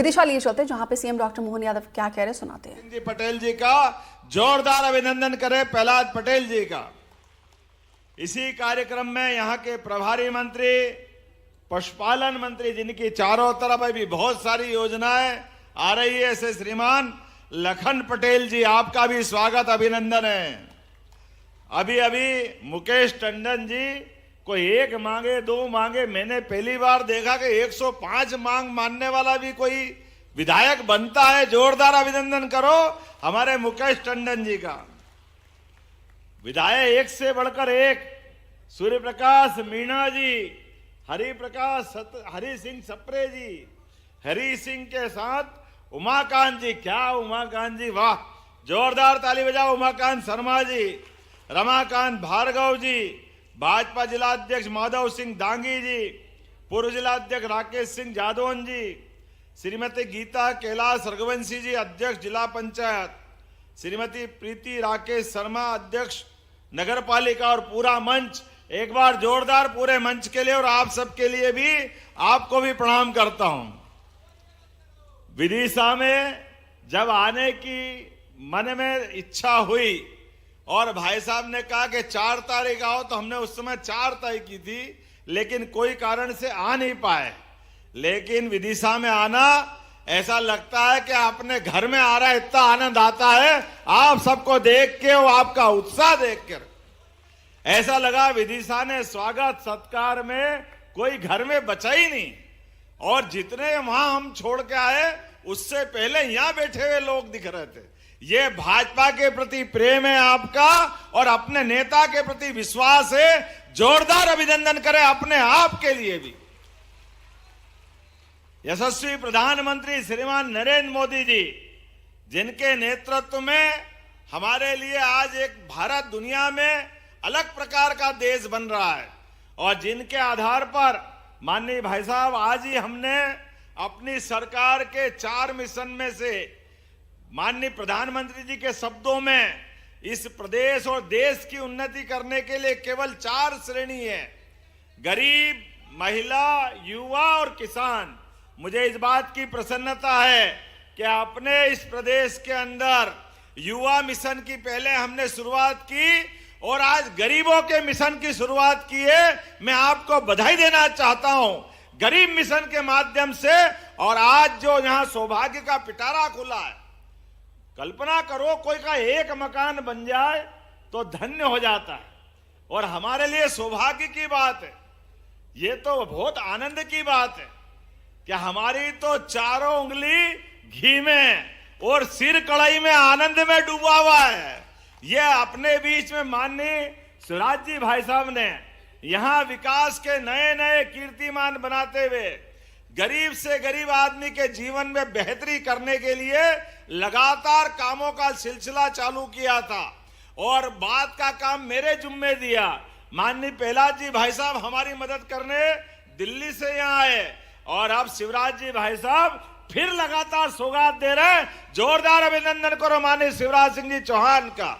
विदिशा लिए चलते जहां पे सीएम डॉक्टर मोहन यादव क्या कह रहे सुनाते हैं। जी पटेल जी का जोरदार अभिनंदन करें प्रहलाद पटेल जी का। इसी कार्यक्रम में यहाँ के प्रभारी मंत्री, पशुपालन मंत्री, जिनकी चारों तरफ अभी बहुत सारी योजनाएं आ रही है, ऐसे श्रीमान लखन पटेल जी, आपका भी स्वागत अभिनंदन है। अभी अभी मुकेश टंडन जी कोई एक मांगे दो मांगे, मैंने पहली बार देखा कि 105 मांग मानने वाला भी कोई विधायक बनता है। जोरदार अभिनंदन करो हमारे मुकेश टंडन जी का। विधायक एक से बढ़कर एक, सूर्य प्रकाश मीणा जी, हरि सिंह सप्रे जी, हरि सिंह के साथ उमाकांत जी, क्या उमाकांत जी, वाह, जोरदार ताली बजाओ उमाकांत शर्मा जी, रमाकांत भार्गव जी, भाजपा जिलाध्यक्ष माधव सिंह दांगी जी, पूर्व जिलाध्यक्ष राकेश सिंह जादौन जी, श्रीमती गीता कैलाश रघुवंशी जी, अध्यक्ष जिला पंचायत, श्रीमती प्रीति राकेश शर्मा, अध्यक्ष नगर पालिका, और पूरा मंच, एक बार जोरदार पूरे मंच के लिए और आप सबके लिए भी, आपको भी प्रणाम करता हूं। विदिशा में जब आने की मन में इच्छा हुई और भाई साहब ने कहा कि 4 तारीख आओ, तो हमने उस समय 4 तय की थी, लेकिन कोई कारण से आ नहीं पाए। लेकिन विदिशा में आना ऐसा लगता है कि अपने घर में आ रहा है, इतना आनंद आता है आप सबको देख के और आपका उत्साह देखकर। ऐसा लगा विदिशा ने स्वागत सत्कार में कोई घर में बचा ही नहीं, और जितने वहां हम छोड़ के आए उससे पहले यहां बैठे हुए लोग दिख रहे थे। ये भाजपा के प्रति प्रेम है आपका और अपने नेता के प्रति विश्वास है। जोरदार अभिनंदन करें अपने आप के लिए भी। यशस्वी प्रधानमंत्री श्रीमान नरेंद्र मोदी जी, जिनके नेतृत्व में हमारे लिए आज एक भारत दुनिया में अलग प्रकार का देश बन रहा है, और जिनके आधार पर माननीय भाई साहब आज ही हमने अपनी सरकार के 4 मिशन में से माननीय प्रधानमंत्री जी के शब्दों में इस प्रदेश और देश की उन्नति करने के लिए केवल 4 श्रेणी है: गरीब, महिला, युवा और किसान। मुझे इस बात की प्रसन्नता है कि अपने इस प्रदेश के अंदर युवा मिशन की पहले हमने शुरुआत की और आज गरीबों के मिशन की शुरुआत की है। मैं आपको बधाई देना चाहता हूं गरीब मिशन के माध्यम से। और आज जो यहां सौभाग्य का पिटारा खुला है, कल्पना करो कोई का एक मकान बन जाए तो धन्य हो जाता है, और हमारे लिए सौभाग्य की बात है, ये तो बहुत आनंद की बात है कि हमारी तो चारों उंगली घी में और सिर कढ़ाई में आनंद में डूबा हुआ है। ये अपने बीच में माननीय शिवराज जी भाई साहब ने यहां विकास के नए नए कीर्तिमान बनाते हुए गरीब से गरीब आदमी के जीवन में बेहतरी करने के लिए लगातार कामों का सिलसिला चालू किया था, और बात का काम मेरे जुम्मे दिया। माननीय प्रहलाद जी भाई साहब हमारी मदद करने दिल्ली से यहाँ आए, और अब शिवराज जी भाई साहब फिर लगातार सौगात दे रहे हैं। जोरदार अभिनंदन करो माननीय शिवराज सिंह जी चौहान का।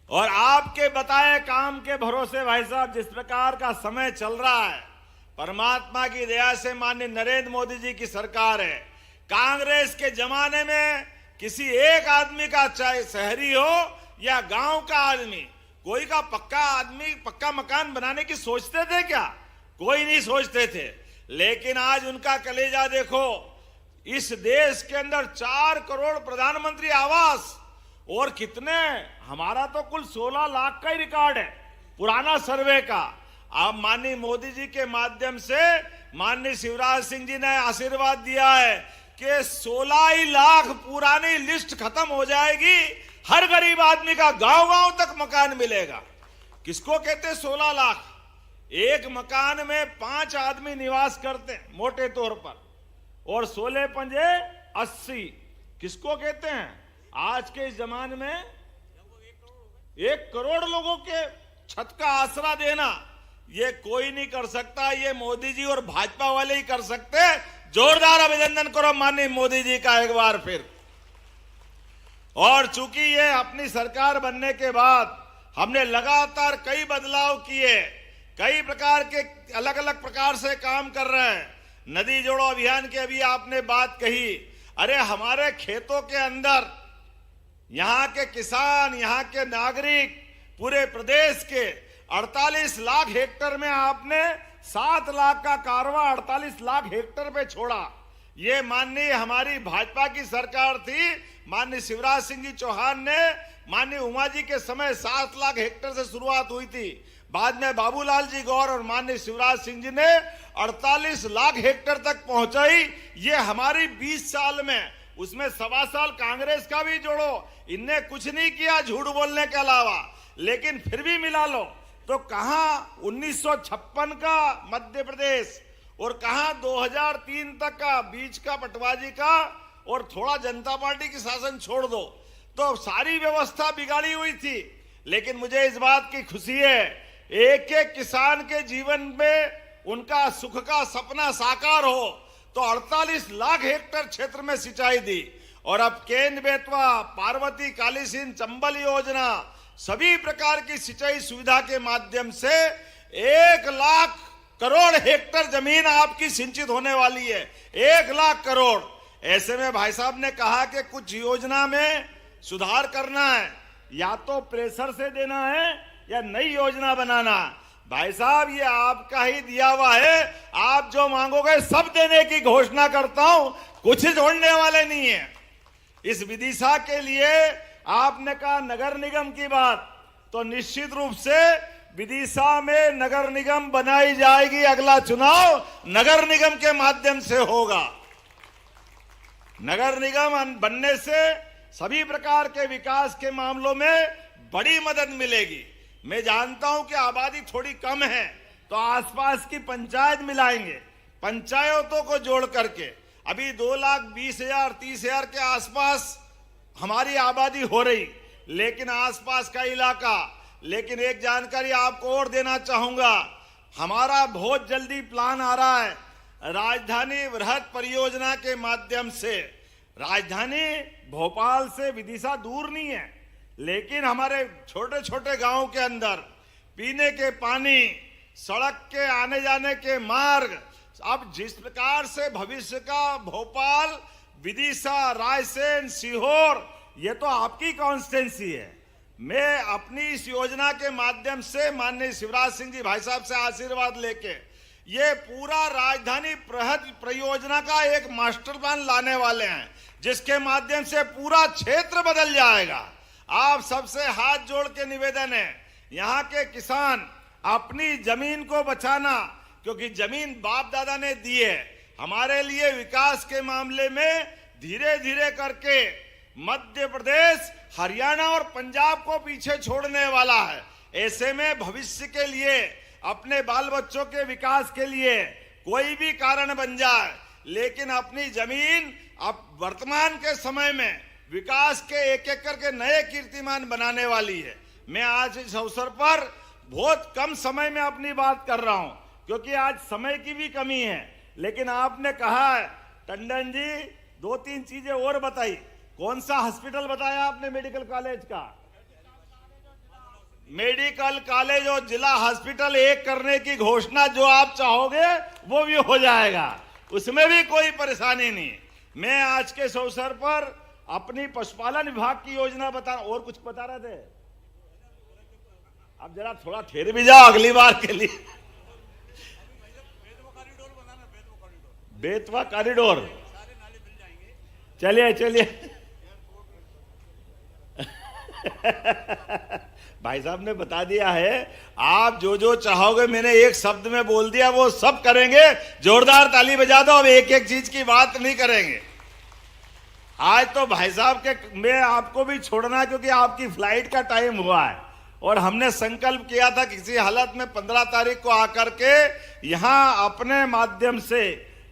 और आपके बताए काम के भरोसे भाई साहब जिस प्रकार का समय चल रहा है, परमात्मा की दया से माननीय नरेंद्र मोदी जी की सरकार है। कांग्रेस के जमाने में किसी एक आदमी का, चाहे शहरी हो या गांव का आदमी, कोई का पक्का मकान बनाने की सोचते थे क्या? कोई नहीं सोचते थे। लेकिन आज उनका कलेजा देखो, इस देश के अंदर 4 करोड़ प्रधानमंत्री आवास, और कितने, हमारा तो कुल 16 लाख का ही रिकॉर्ड है पुराना सर्वे का। अब माननीय मोदी जी के माध्यम से माननीय शिवराज सिंह जी ने आशीर्वाद दिया है कि 16 ही लाख पुरानी लिस्ट खत्म हो जाएगी, हर गरीब आदमी का गांव-गांव तक मकान मिलेगा। किसको कहते 16 लाख? एक मकान में 5 आदमी निवास करते हैं मोटे तौर पर, और 16 पंजे 80, किसको कहते हैं? आज के इस जमाने में 1 करोड़ लोगों के छत का आसरा देना, ये कोई नहीं कर सकता, ये मोदी जी और भाजपा वाले ही कर सकते। जोरदार अभिनंदन करो माननीय मोदी जी का एक बार फिर। और चूंकि ये अपनी सरकार बनने के बाद हमने लगातार कई बदलाव किए, कई प्रकार के अलग अलग प्रकार से काम कर रहे हैं। नदी जोड़ो अभियान की अभी आपने बात कही। अरे हमारे खेतों के अंदर यहाँ के किसान, यहाँ के नागरिक, पूरे प्रदेश के 48 लाख हेक्टेयर में आपने 7 लाख का कारवा 48 लाख हेक्टेयर पे छोड़ा। ये माननीय हमारी भाजपा की सरकार थी, माननीय शिवराज सिंह जी चौहान ने, माननीय उमा जी के समय 7 लाख हेक्टेयर से शुरुआत हुई थी। बाद में बाबूलाल जी गौर और माननीय शिवराज सिंह जी ने 48 लाख हेक्टेयर तक पहुंचाई। ये हमारी 20 साल में, उसमें 1.25 साल कांग्रेस का भी जोड़ो, इनने कुछ नहीं किया झूठ बोलने के अलावा। लेकिन फिर भी मिला लो तो कहां 1956 का मध्य प्रदेश और कहां 2003 तक का बीच का पटवाजी का, और थोड़ा जनता पार्टी की शासन छोड़ दो तो सारी व्यवस्था बिगाड़ी हुई थी। लेकिन मुझे इस बात की खुशी है, एक एक किसान के जीवन में उनका सुख का सपना साकार हो, तो 48 लाख हेक्टेयर क्षेत्र में सिंचाई दी। और अब केन बेतवा, पार्वती, कालीसिंध, चंबल योजना, सभी प्रकार की सिंचाई सुविधा के माध्यम से 1 लाख करोड़ हेक्टेयर जमीन आपकी सिंचित होने वाली है। 1 लाख करोड़। ऐसे में भाई साहब ने कहा कि कुछ योजना में सुधार करना है, या तो प्रेशर से देना है या नई योजना बनाना। भाई साहब ये आपका ही दिया हुआ है, आप जो मांगोगे सब देने की घोषणा करता हूं, कुछ जोड़ने वाले नहीं है। इस विदिशा के लिए आपने कहा नगर निगम की बात, तो निश्चित रूप से विदिशा में नगर निगम बनाई जाएगी। अगला चुनाव नगर निगम के माध्यम से होगा। नगर निगम बनने से सभी प्रकार के विकास के मामलों में बड़ी मदद मिलेगी। मैं जानता हूं कि आबादी थोड़ी कम है, तो आसपास की पंचायत मिलाएंगे, पंचायतों को जोड़ करके। अभी 2,20,000 30,000 के आसपास हमारी आबादी हो रही, लेकिन आसपास का इलाका। लेकिन एक जानकारी आपको और देना चाहूंगा, हमारा बहुत जल्दी प्लान आ रहा है राजधानी वृहद परियोजना के माध्यम से। राजधानी भोपाल से विदिशा दूर नहीं है, लेकिन हमारे छोटे छोटे गांवों के अंदर पीने के पानी, सड़क के आने जाने के मार्ग, अब जिस प्रकार से भविष्य का भोपाल, विदिशा, रायसेन, सीहोर, ये तो आपकी कॉन्स्टिट्यूंसी है। मैं अपनी इस योजना के माध्यम से माननीय शिवराज सिंह जी भाई साहब से आशीर्वाद लेके ये पूरा राजधानी वृहद परियोजना का एक मास्टर प्लान लाने वाले हैं, जिसके माध्यम से पूरा क्षेत्र बदल जाएगा। आप सबसे हाथ जोड़ के निवेदन है, यहाँ के किसान अपनी जमीन को बचाना, क्योंकि जमीन बाप दादा ने दी है। हमारे लिए विकास के मामले में धीरे धीरे करके मध्य प्रदेश, हरियाणा और पंजाब को पीछे छोड़ने वाला है। ऐसे में भविष्य के लिए, अपने बाल बच्चों के विकास के लिए कोई भी कारण बन जाए, लेकिन अपनी जमीन अब वर्तमान के समय में विकास के एक एक करके नए कीर्तिमान बनाने वाली है। मैं आज इस अवसर पर बहुत कम समय में अपनी बात कर रहा हूं, क्योंकि आज समय की भी कमी है। लेकिन आपने कहा है टंडन जी 2-3 चीजें और बताई। कौन सा हॉस्पिटल बताया आपने? मेडिकल कॉलेज का, मेडिकल कॉलेज और जिला हॉस्पिटल एक करने की घोषणा जो आप चाहोगे वो भी हो जाएगा, उसमें भी कोई परेशानी नहीं। मैं आज के इस अवसर पर अपनी पशुपालन विभाग की योजना बता, और कुछ बता रहे थे, अब जरा थोड़ा ठहर भी जाओ अगली बार के लिए। बेतवा कॉरिडोर, चलिए चलिए। भाई साहब ने बता दिया है, आप जो जो चाहोगे मैंने एक शब्द में बोल दिया, वो सब करेंगे। जोरदार ताली बजा दो। अब एक एक चीज की बात नहीं करेंगे आज तो। भाई साहब के मैं आपको भी छोड़ना, क्योंकि आपकी फ्लाइट का टाइम हुआ है और हमने संकल्प किया था किसी हालत में 15 तारीख को आकर के यहां अपने माध्यम से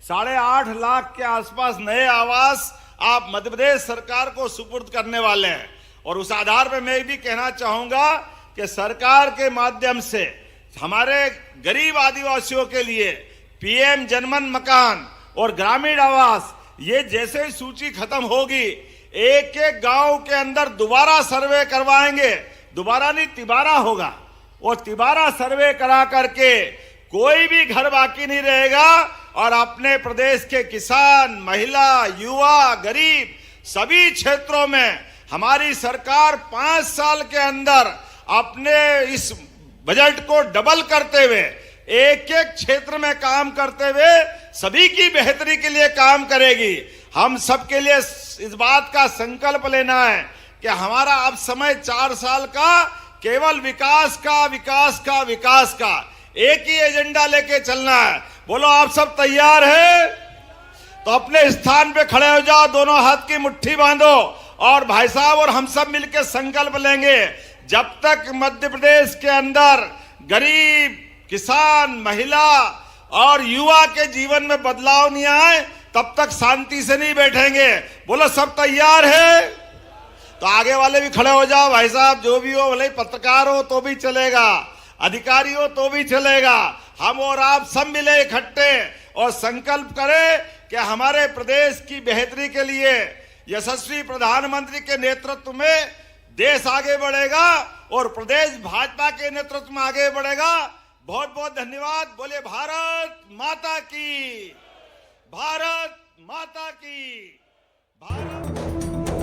8.5 लाख के आसपास नए आवास आप मध्य प्रदेश सरकार को सुपुर्द करने वाले हैं। और उस आधार पर मैं भी कहना चाहूंगा कि सरकार के माध्यम से हमारे गरीब आदिवासियों के लिए पीएम जनमन मकान और ग्रामीण आवास, ये जैसे ही सूची खत्म होगी, एक एक गांव के अंदर दोबारा सर्वे करवाएंगे। दोबारा नहीं, तिबारा होगा, और तिबारा सर्वे करा करके कोई भी घर बाकी नहीं रहेगा और अपने प्रदेश के किसान, महिला, युवा, गरीब सभी क्षेत्रों में हमारी सरकार 5 साल के अंदर अपने इस बजट को डबल करते हुए एक एक क्षेत्र में काम करते हुए सभी की बेहतरी के लिए काम करेगी। हम सबके लिए इस बात का संकल्प लेना है कि हमारा अब समय 4 साल का केवल विकास का एक ही एजेंडा लेके चलना है। बोलो आप सब तैयार हैं? तो अपने स्थान पे खड़े हो जाओ, दोनों हाथ की मुट्ठी बांधो और भाई साहब और हम सब मिलकर संकल्प लेंगे, जब तक मध्य प्रदेश के अंदर गरीब, किसान, महिला और युवा के जीवन में बदलाव नहीं आए तब तक शांति से नहीं बैठेंगे। बोलो सब तैयार है? तो आगे वाले भी खड़े हो जाओ भाई साहब, जो भी हो, भले पत्रकार हो तो भी चलेगा, अधिकारी हो तो भी चलेगा। हम और आप सब मिले इकट्ठे और संकल्प करें कि हमारे प्रदेश की बेहतरी के लिए यशस्वी प्रधानमंत्री के नेतृत्व में देश आगे बढ़ेगा और प्रदेश भाजपा के नेतृत्व में आगे बढ़ेगा। बहुत बहुत धन्यवाद। बोले भारत माता की, भारत माता की, भारत।